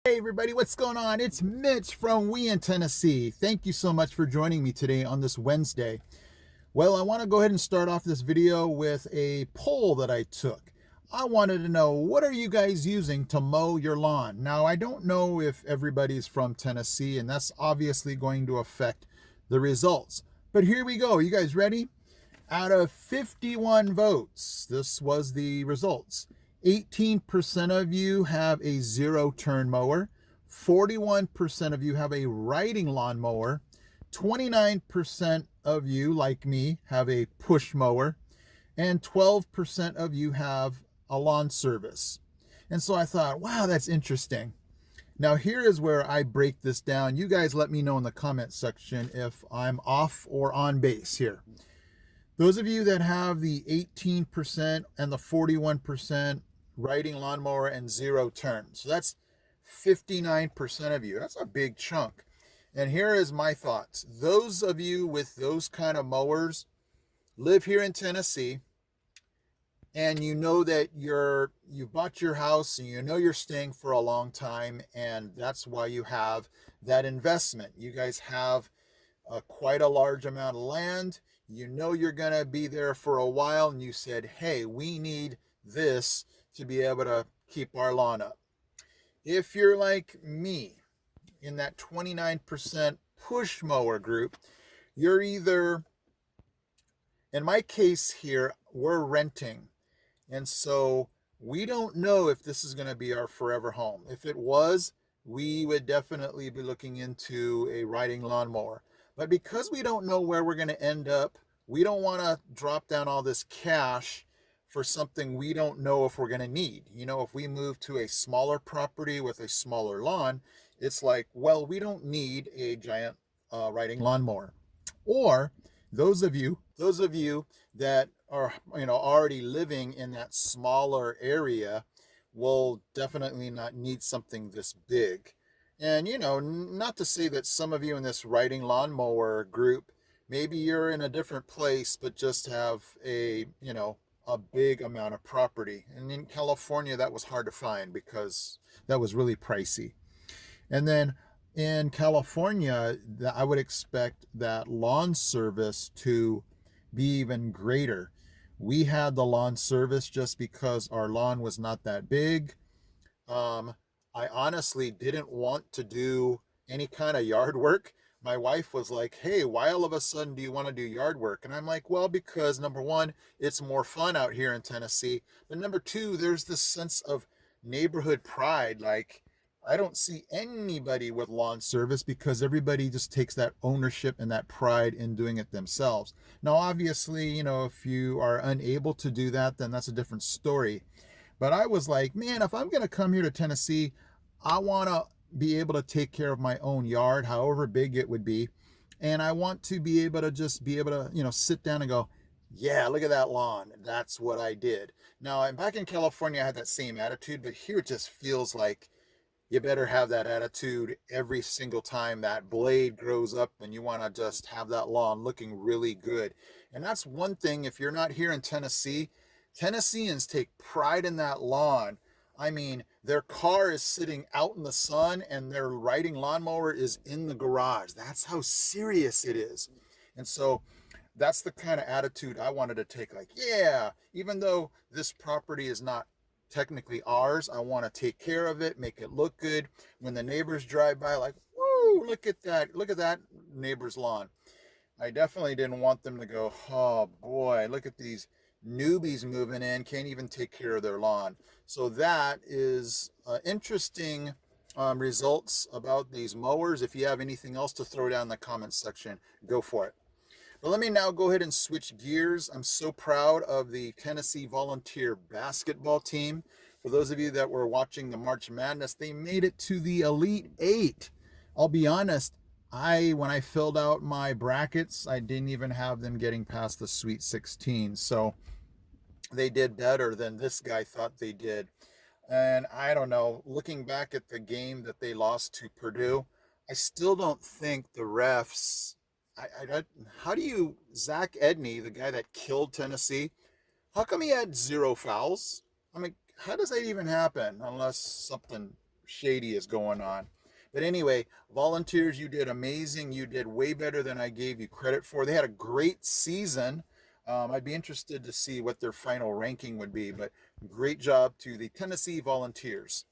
Hey everybody, what's going on? It's Mitch from We in Tennessee. Thank you so much for joining me today on this Wednesday. Well, I want to go ahead and start off this video with a poll that I took. I wanted to know, what are you guys using to mow your lawn? Now, I don't know if everybody's from Tennessee, and that's obviously going to affect the results. But here we go. You guys ready? Out of 51 votes, this was the results. 18% of you have a zero-turn mower. 41% of you have a riding lawnmower. 29% of you, like me, have a push mower. And 12% of you have a lawn service. And so I thought, wow, that's interesting. Now here is where I break this down. You guys let me know in the comment section if I'm off or on base here. Those of you that have the 18% and the 41% riding lawnmower and zero turn, so that's 59% of you. That's a big chunk. And here is my thoughts. Those of you with those kind of mowers live here in Tennessee, and you know that you've bought your house and you know you're staying for a long time, and that's why you have that investment. You guys have quite a large amount of land. You know you're going to be there for a while, and you said, hey, we need this to be able to keep our lawn up. If you're like me, in that 29% push mower group, you're either, in my case here, we're renting. And so we don't know if this is going to be our forever home. If it was, we would definitely be looking into a riding lawnmower. But because we don't know where we're going to end up, we don't want to drop down all this cash for something we don't know if we're going to need. You know, if we move to a smaller property with a smaller lawn, it's like, well, we don't need a giant riding lawnmower. Or those of you that are, already living in that smaller area will definitely not need something this big. And, not to say that some of you in this riding lawnmower group, maybe you're in a different place, but just have a big amount of property. And in California, that was hard to find because that was really pricey. And then in California, I would expect that lawn service to be even greater. We had the lawn service just because our lawn was not that big. I honestly didn't want to do any kind of yard work. My wife was like, hey, why all of a sudden do you want to do yard work? And I'm like, well, because number one, it's more fun out here in Tennessee. But number two, there's this sense of neighborhood pride. Like, I don't see anybody with lawn service because everybody just takes that ownership and that pride in doing it themselves. Now, obviously, if you are unable to do that, then that's a different story. But I was like, man, if I'm going to come here to Tennessee, I want to be able to take care of my own yard, however big it would be. And I want to be able to just be able to, sit down and go, yeah, look at that lawn. That's what I did. Now, I'm back in California, I had that same attitude, but here it just feels like you better have that attitude every single time that blade grows up and you want to just have that lawn looking really good. And that's one thing, if you're not here in Tennessee, Tennesseans take pride in that lawn. I mean, their car is sitting out in the sun and their riding lawnmower is in the garage. That's how serious it is. And so that's the kind of attitude I wanted to take. Like, yeah, even though this property is not technically ours, I want to take care of it, make it look good. When the neighbors drive by, like, whoa, look at that neighbor's lawn. I definitely didn't want them to go, oh boy, look at these newbies moving in, can't even take care of their lawn. So that is interesting results about these mowers. If you have anything else to throw down in the comments section, go for it. But let me now go ahead and switch gears. I'm so proud of the Tennessee Volunteer basketball team. For those of you that were watching the March Madness, they made it to the Elite Eight. I'll be honest, when I filled out my brackets, I didn't even have them getting past the Sweet 16. So they did better than this guy thought they did. And I don't know, looking back at the game that they lost to Purdue, I still don't think the refs, how do you, Zach Edney, the guy that killed Tennessee, how come he had zero fouls? I mean, how does that even happen unless something shady is going on. But anyway, volunteers, you did amazing. You did way better than I gave you credit for. They had a great season. I'd be interested to see what their final ranking would be, but great job to the Tennessee Volunteers.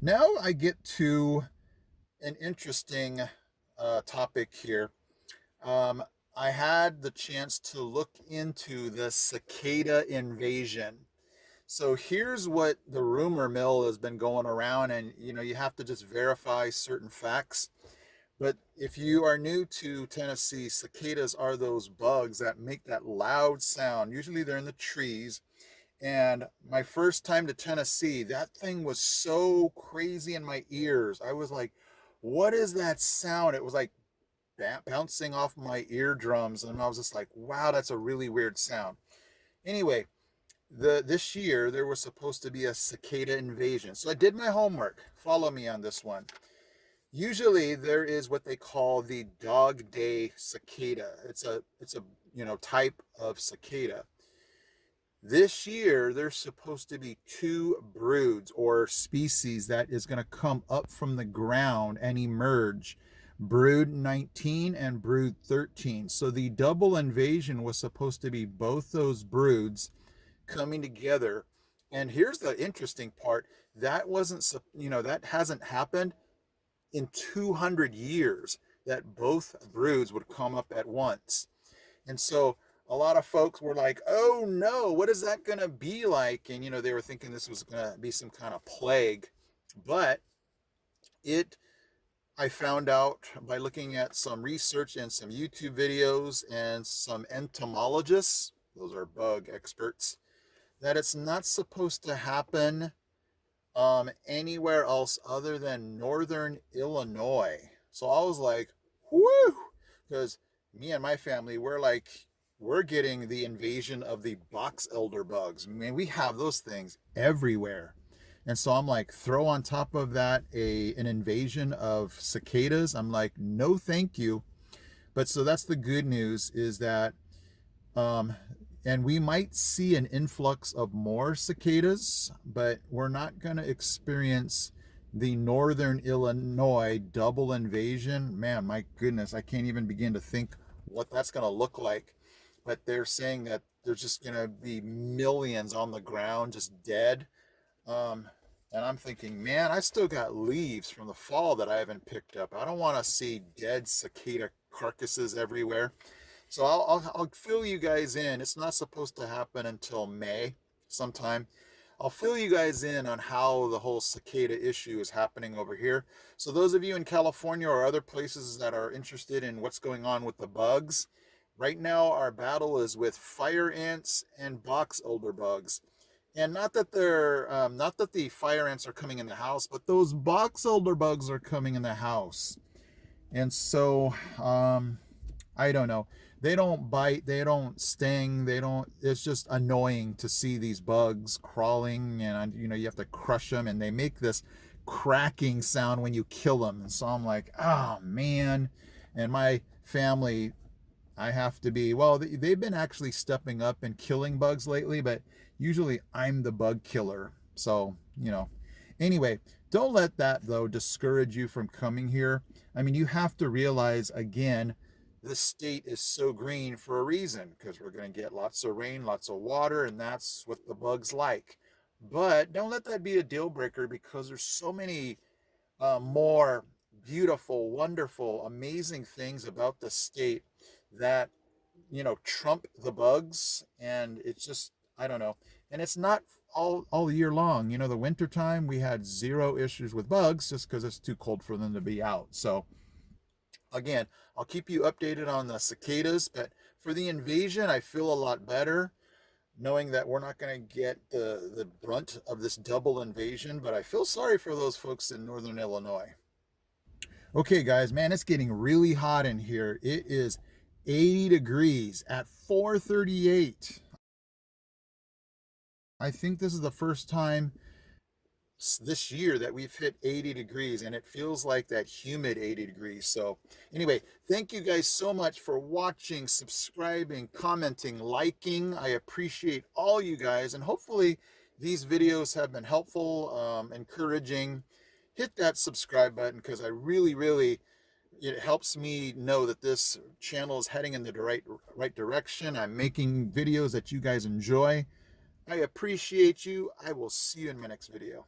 Now I get to an interesting topic here. Um, I had the chance to look into the cicada invasion. So here's what the rumor mill has been going around, and you have to just verify certain facts. But if you are new to Tennessee, cicadas are those bugs that make that loud sound. Usually they're in the trees. And my first time to Tennessee, that thing was so crazy in my ears. I was like, what is that sound? It was like bouncing off my eardrums. And I was just like, wow, that's a really weird sound. Anyway, this year there was supposed to be a cicada invasion. So I did my homework. Follow me on this one. Usually there is what they call the dog day cicada. It's a type of cicada. This year there's supposed to be two broods or species that is going to come up from the ground and emerge. Brood 19 and brood 13. So the double invasion was supposed to be both those broods coming together. And here's the interesting part. That hasn't happened in 200 years, that both broods would come up at once. And so a lot of folks were like, oh no, what is that going to be like? And they were thinking this was going to be some kind of plague. But I found out by looking at some research and some YouTube videos and some entomologists, those are bug experts, that it's not supposed to happen anywhere else other than northern Illinois. So I was like, whoo, because me and my family, we're getting the invasion of the box elder bugs. I mean, we have those things everywhere. And so I'm like, throw on top of that an invasion of cicadas. I'm like, no, thank you. But so that's the good news, is that and we might see an influx of more cicadas, but we're not going to experience the northern Illinois double invasion. Man, my goodness, I can't even begin to think what that's going to look like. But they're saying that there's just going to be millions on the ground just dead. And I'm thinking, man, I still got leaves from the fall that I haven't picked up. I don't want to see dead cicada carcasses everywhere. So I'll fill you guys in. It's not supposed to happen until May sometime. I'll fill you guys in on how the whole cicada issue is happening over here. So those of you in California or other places that are interested in what's going on with the bugs, right now our battle is with fire ants and box elder bugs. And not that the fire ants are coming in the house, but those box elder bugs are coming in the house. And so I don't know. They don't bite, they don't sting, it's just annoying to see these bugs crawling, and you have to crush them, and they make this cracking sound when you kill them. And so I'm like, oh man. And my family, I have to be, well, they've been actually stepping up and killing bugs lately, but usually I'm the bug killer. So, anyway, don't let that though discourage you from coming here. I mean, you have to realize, again, this state is so green for a reason, because we're going to get lots of rain, lots of water, and that's what the bugs like. But don't let that be a deal breaker, because there's so many more beautiful, wonderful, amazing things about the state that trump the bugs. And it's just, I don't know. And it's not all year long. The winter time we had zero issues with bugs, just because it's too cold for them to be out. So again, I'll keep you updated on the cicadas, but for the invasion, I feel a lot better knowing that we're not going to get the brunt of this double invasion, but I feel sorry for those folks in northern Illinois. Okay, guys, man, it's getting really hot in here. It is 80 degrees at 4:38. I think this is the first time this year that we've hit 80 degrees, and it feels like that humid 80 degrees. So anyway, thank you guys so much for watching, subscribing, commenting, liking. I appreciate all you guys, and hopefully these videos have been helpful, encouraging, hit that subscribe button, because I really, it helps me know that this channel is heading in the right direction. I'm making videos that you guys enjoy. I appreciate you. I will see you in my next video.